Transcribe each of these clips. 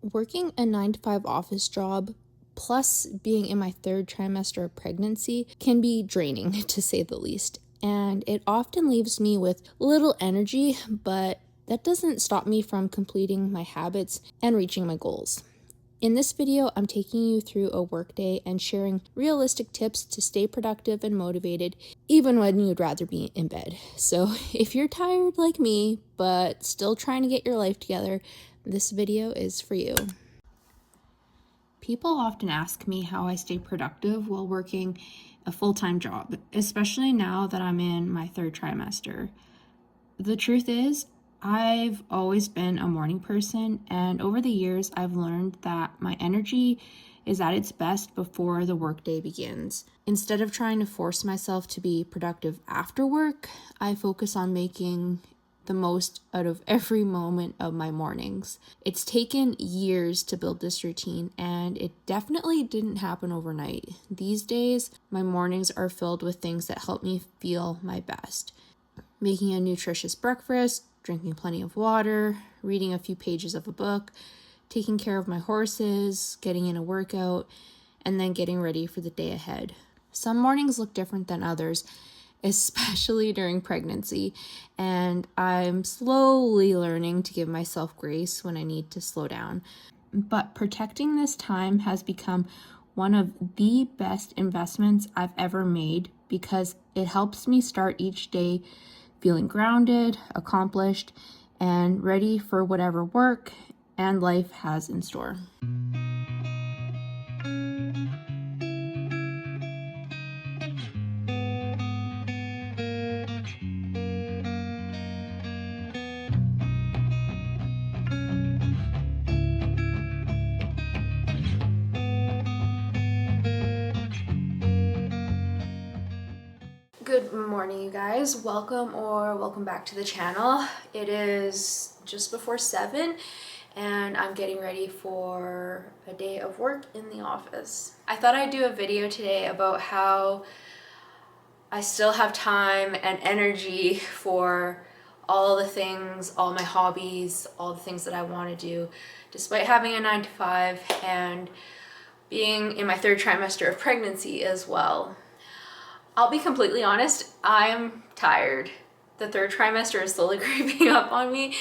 Working a 9 to 5 office job, plus being in my third trimester of pregnancy, can be draining to say the least. And it often leaves me with little energy, but that doesn't stop me from completing my habits and reaching my goals. In this video, I'm taking you through a workday and sharing realistic tips to stay productive and motivated, even when you'd rather be in bed. So if you're tired like me, but still trying to get your life together, this video is for you. People often ask me how I stay productive while working a full-time job, especially now that I'm in my third trimester. The truth is, I've always been a morning person, and over the years, I've learned that my energy is at its best before the workday begins. Instead of trying to force myself to be productive after work, I focus on making the most out of every moment of my mornings. It's taken years to build this routine, and it definitely didn't happen overnight. These days, my mornings are filled with things that help me feel my best. Making a nutritious breakfast, drinking plenty of water, reading a few pages of a book, taking care of my horses, getting in a workout, and then getting ready for the day ahead. Some mornings look different than others, especially during pregnancy, and I'm slowly learning to give myself grace when I need to slow down. But protecting this time has become one of the best investments I've ever made because it helps me start each day feeling grounded, accomplished, and ready for whatever work and life has in store. Good morning, you guys. Welcome back to the channel. It is just before 7 and I'm getting ready for a day of work in the office. I thought I'd do a video today about how I still have time and energy for all the things, all my hobbies, all the things that I want to do, despite having a 9 to 5 and being in my third trimester of pregnancy as well. I'll be completely honest, I'm tired. The third trimester is slowly creeping up on me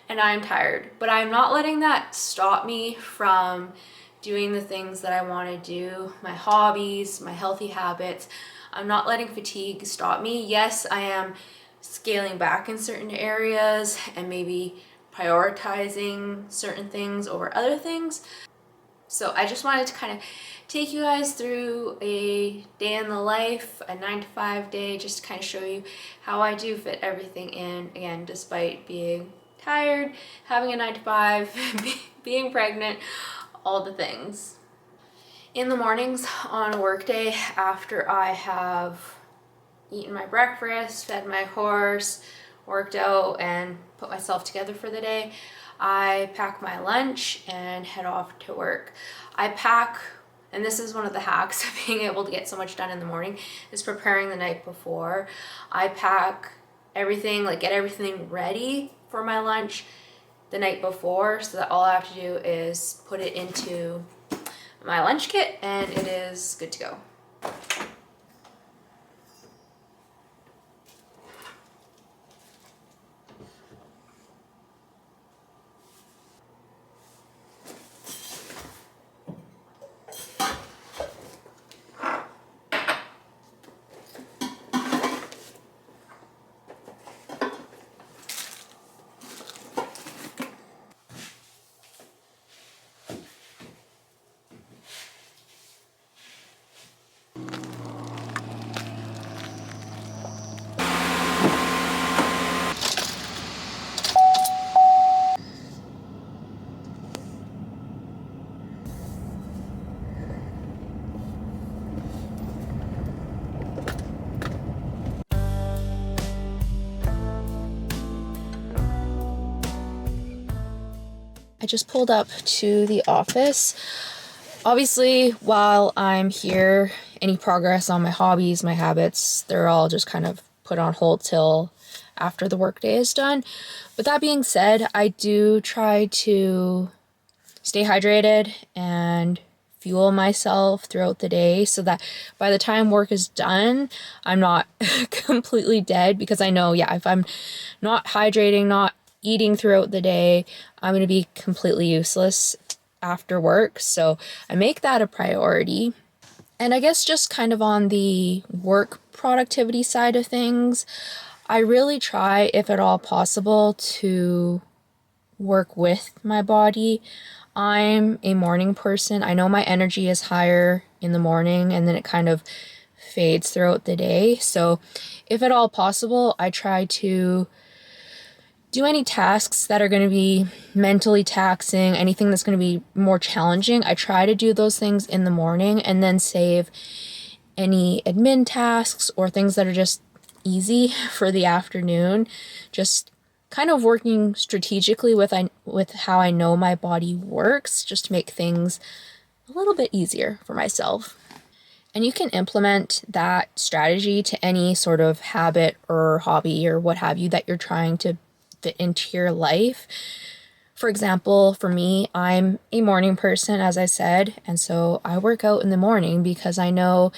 and I'm tired, but I'm not letting that stop me from doing the things that I want to do, my hobbies, my healthy habits. I'm not letting fatigue stop me. Yes, I am scaling back in certain areas and maybe prioritizing certain things over other things. So I just wanted to kind of take you guys through a day in the life, a 9 to 5 day, just to kind of show you how I do fit everything in, again, despite being tired, having a 9 to 5, being pregnant, all the things. In the mornings on a work day, after I have eaten my breakfast, fed my horse, worked out, and put myself together for the day, I pack my lunch and head off to work. I pack, and this is one of the hacks of being able to get so much done in the morning, is preparing the night before. I pack everything, like get everything ready for my lunch the night before, so that all I have to do is put it into my lunch kit and it is good to go. I just pulled up to the office. Obviously, while I'm here, any progress on my hobbies, my habits, they're all just kind of put on hold till after the workday is done. But that being said, I do try to stay hydrated and fuel myself throughout the day so that by the time work is done, I'm not completely dead, because I know, yeah, if I'm not hydrating, not eating throughout the day, I'm going to be completely useless after work. So I make that a priority. And I guess just kind of on the work productivity side of things, I really try, if at all possible, to work with my body. I'm a morning person. I know my energy is higher in the morning and then it kind of fades throughout the day. So if at all possible, I try to do any tasks that are going to be mentally taxing, anything that's going to be more challenging. I try to do those things in the morning and then save any admin tasks or things that are just easy for the afternoon. Just kind of working strategically with how I know my body works, just to make things a little bit easier for myself. And you can implement that strategy to any sort of habit or hobby or what have you that you're trying to fit into your life. For example, for me, I'm a morning person, as I said, and so I work out in the morning because I know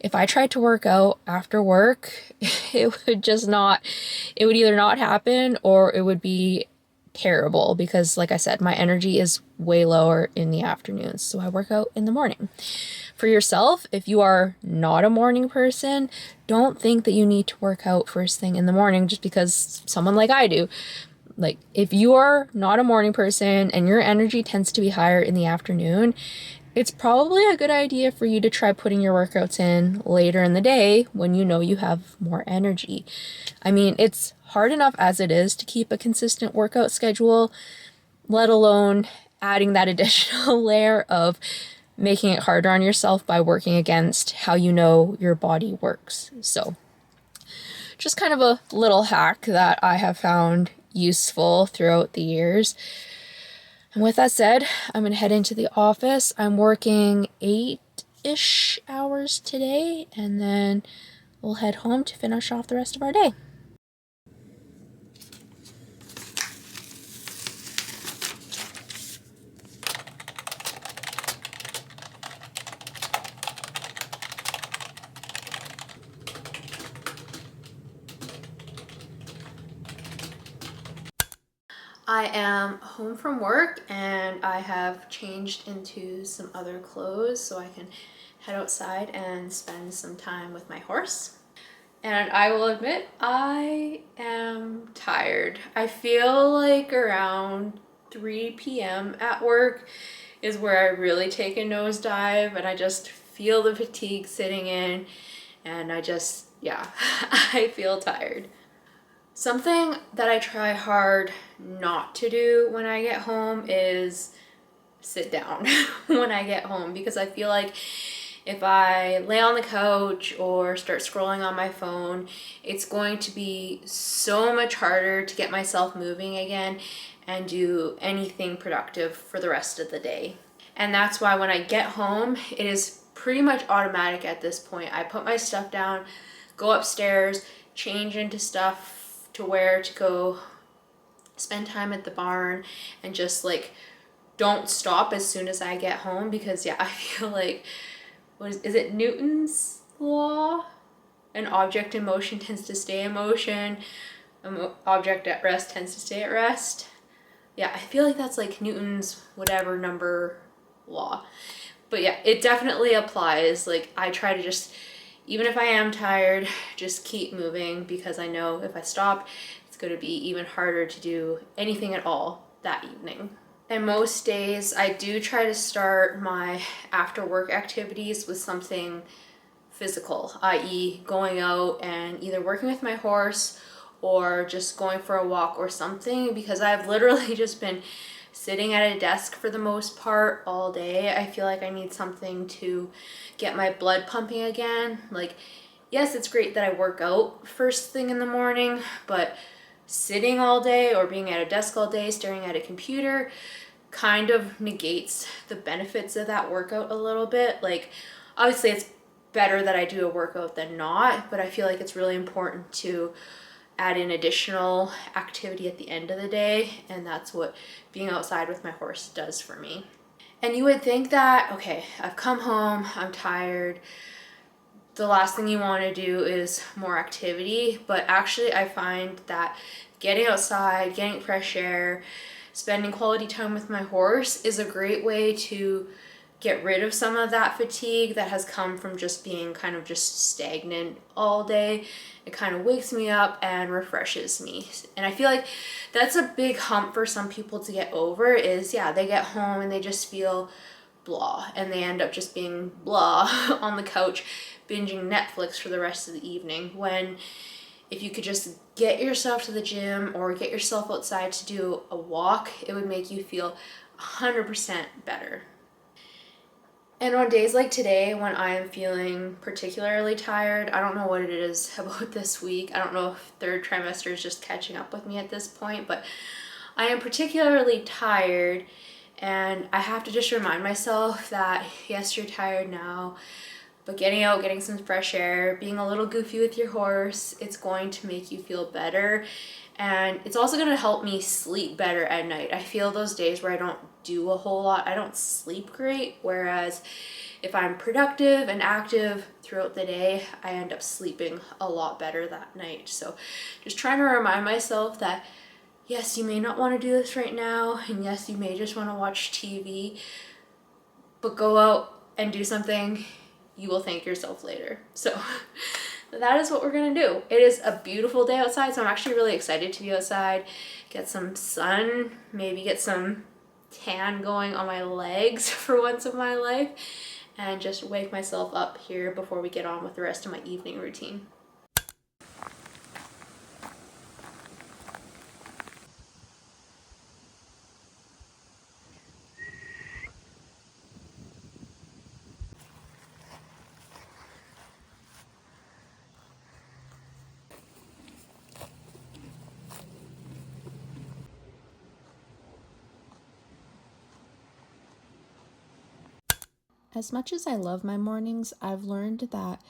if I tried to work out after work, it would either not happen or it would be terrible because, like I said, my energy is way lower in the afternoons, so I work out in the morning. For yourself, if you are not a morning person, don't think that you need to work out first thing in the morning just because someone like I do. Like, if you are not a morning person and your energy tends to be higher in the afternoon, it's probably a good idea for you to try putting your workouts in later in the day when you know you have more energy. I mean, it's hard enough as it is to keep a consistent workout schedule, let alone adding that additional layer of making it harder on yourself by working against how you know your body works. So, just kind of a little hack that I have found useful throughout the years. And with that said, I'm going to head into the office. I'm working 8-ish hours today, and then we'll head home to finish off the rest of our day. I am home from work and I have changed into some other clothes so I can head outside and spend some time with my horse. And I will admit, I am tired. I feel like around 3 p.m. at work is where I really take a nosedive and I just feel the fatigue sitting in and yeah, I feel tired. Something that I try hard not to do when I get home is sit down when I get home, because I feel like if I lay on the couch or start scrolling on my phone, it's going to be so much harder to get myself moving again and do anything productive for the rest of the day. And that's why when I get home, it is pretty much automatic at this point. I put my stuff down, go upstairs, change into stuff to wear to go spend time at the barn, and just like don't stop as soon as I get home, because yeah, I feel like, is it Newton's law? An object in motion tends to stay in motion, an object at rest tends to stay at rest. Yeah, I feel like that's like Newton's whatever number law. But yeah, it definitely applies. Like, I try to just, even if I am tired, just keep moving, because I know if I stop, it's going to be even harder to do anything at all that evening. And most days I do try to start my after work activities with something physical, i.e. going out and either working with my horse or just going for a walk or something, because I've literally just been sitting at a desk for the most part all day. I feel like I need something to get my blood pumping again. Like, yes, it's great that I work out first thing in the morning, but sitting all day or being at a desk all day staring at a computer kind of negates the benefits of that workout a little bit. Like, obviously it's better that I do a workout than not, but I feel like it's really important to add in additional activity at the end of the day, and that's what being outside with my horse does for me. And you would think that, okay, I've come home, I'm tired, the last thing you want to do is more activity, but actually I find that getting outside, getting fresh air, spending quality time with my horse is a great way to get rid of some of that fatigue that has come from just being kind of just stagnant all day. It kind of wakes me up and refreshes me. And I feel like that's a big hump for some people to get over is, yeah, they get home and they just feel blah, and they end up just being blah on the couch binging Netflix for the rest of the evening, when if you could just get yourself to the gym or get yourself outside to do a walk, it would make you feel 100% better. And on days like today, when I am feeling particularly tired, I don't know what it is about this week. I don't know if third trimester is just catching up with me at this point, but I am particularly tired, and I have to just remind myself that yes, you're tired now, but getting out, getting some fresh air, being a little goofy with your horse, it's going to make you feel better. And it's also going to help me sleep better at night. I feel those days where I don't do a whole lot, I don't sleep great. Whereas if I'm productive and active throughout the day, I end up sleeping a lot better that night. So just trying to remind myself that yes, you may not want to do this right now, and yes, you may just want to watch TV, but go out and do something. You will thank yourself later. So that is what we're gonna do. It is a beautiful day outside, so I'm actually really excited to be outside, get some sun, maybe get some tan going on my legs for once in my life, and just wake myself up here before we get on with the rest of my evening routine. As much as I love my mornings, I've learned that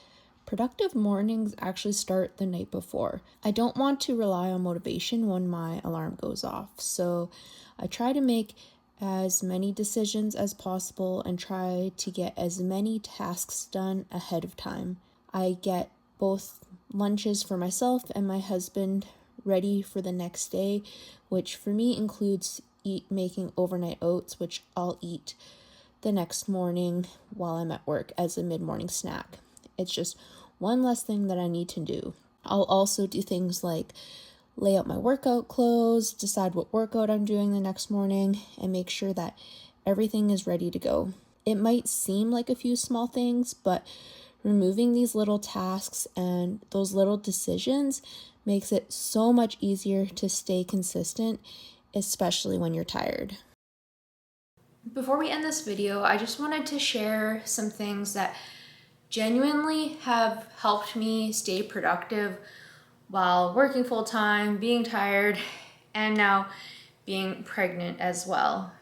productive mornings actually start the night before. I don't want to rely on motivation when my alarm goes off, so I try to make as many decisions as possible and try to get as many tasks done ahead of time. I get both lunches for myself and my husband ready for the next day, which for me includes making overnight oats, which I'll eat the next morning while I'm at work as a mid-morning snack. It's just one less thing that I need to do. I'll also do things like lay out my workout clothes, decide what workout I'm doing the next morning, and make sure that everything is ready to go. It might seem like a few small things, but removing these little tasks and those little decisions makes it so much easier to stay consistent, especially when you're tired. Before we end this video, I just wanted to share some things that genuinely have helped me stay productive while working full-time, being tired, and now being pregnant as well.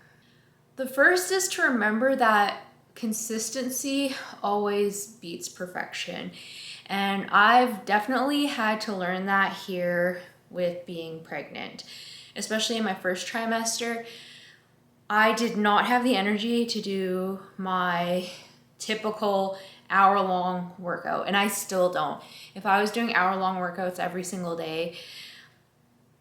The first is to remember that consistency always beats perfection. And I've definitely had to learn that here with being pregnant, especially in my first trimester. I did not have the energy to do my typical hour-long workout, and I still don't. If I was doing hour-long workouts every single day,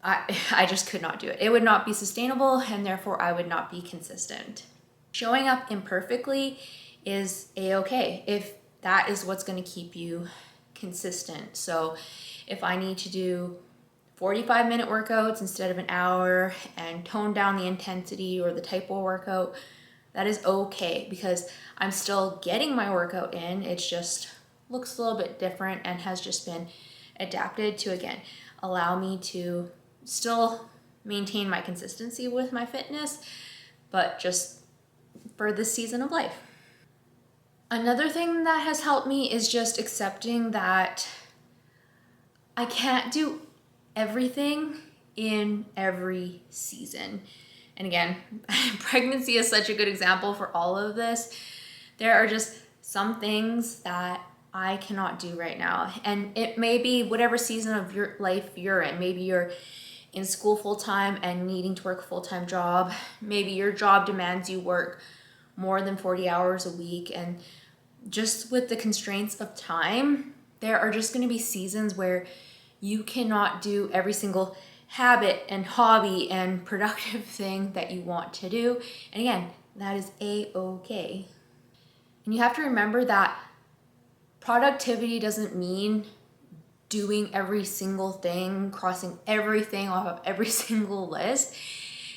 I just could not do it. It would not be sustainable, and therefore I would not be consistent. Showing up imperfectly is a-okay if that is what's going to keep you consistent. So if I need to do 45-minute workouts instead of an hour and tone down the intensity or the type of workout, that is okay, because I'm still getting my workout in. It just looks a little bit different and has just been adapted to, again, allow me to still maintain my consistency with my fitness, but just for this season of life. Another thing that has helped me is just accepting that I can't do everything in every season. And again, pregnancy is such a good example for all of this. There are just some things that I cannot do right now. And it may be whatever season of your life you're in. Maybe you're in school full time and needing to work a full-time job. Maybe your job demands you work more than 40 hours a week. And just with the constraints of time, there are just going to be seasons where you cannot do every single habit and hobby and productive thing that you want to do. And again, that is a-okay. And you have to remember that productivity doesn't mean doing every single thing, crossing everything off of every single list.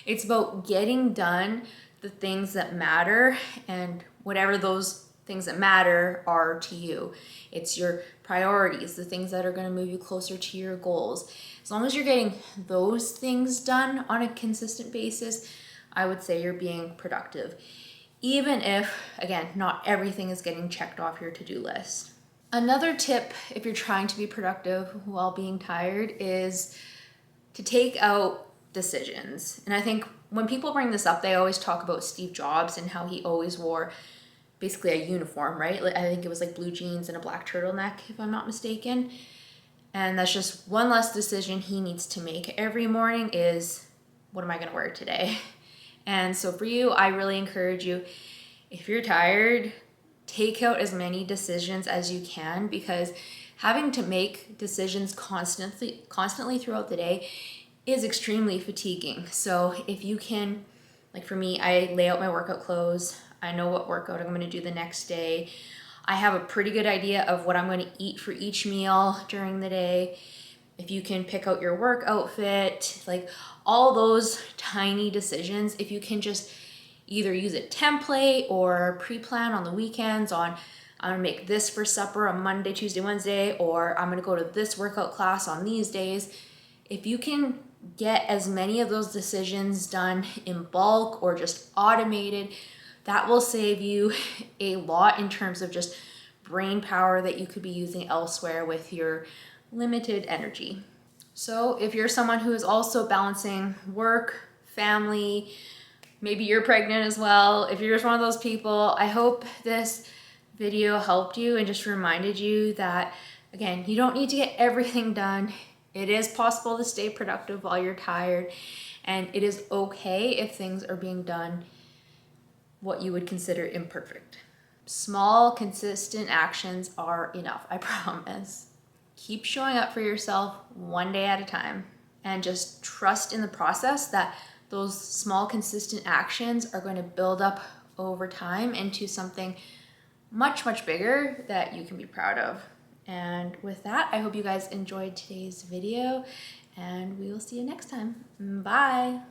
It's about getting done the things that matter, and whatever those things that matter are to you. It's your priorities, the things that are going to move you closer to your goals. As long as you're getting those things done on a consistent basis, I would say you're being productive. Even if, again, not everything is getting checked off your to-do list. Another tip, if you're trying to be productive while being tired, is to take out decisions. And I think when people bring this up, they always talk about Steve Jobs and how he always wore basically a uniform, right? I think it was like blue jeans and a black turtleneck, if I'm not mistaken. And that's just one less decision he needs to make every morning is, what am I going to wear today? And so for you, I really encourage you, if you're tired, take out as many decisions as you can, because having to make decisions constantly throughout the day is extremely fatiguing. So if you can, like for me, I lay out my workout clothes. I know what workout I'm going to do the next day. I have a pretty good idea of what I'm going to eat for each meal during the day. If you can pick out your work outfit, like all those tiny decisions, if you can just either use a template or pre-plan on the weekends on, I'm gonna make this for supper on Monday, Tuesday, Wednesday, or I'm gonna go to this workout class on these days. If you can get as many of those decisions done in bulk or just automated, that will save you a lot in terms of just brain power that you could be using elsewhere with your limited energy. So if you're someone who is also balancing work, family, maybe you're pregnant as well, if you're just one of those people, I hope this video helped you and just reminded you that, again, you don't need to get everything done. It is possible to stay productive while you're tired, and it is okay if things are being done what you would consider imperfect. Small, consistent actions are enough, I promise. Keep showing up for yourself one day at a time, and just trust in the process that those small, consistent actions are going to build up over time into something much, much bigger that you can be proud of. And with that, I hope you guys enjoyed today's video, and we will see you next time. Bye.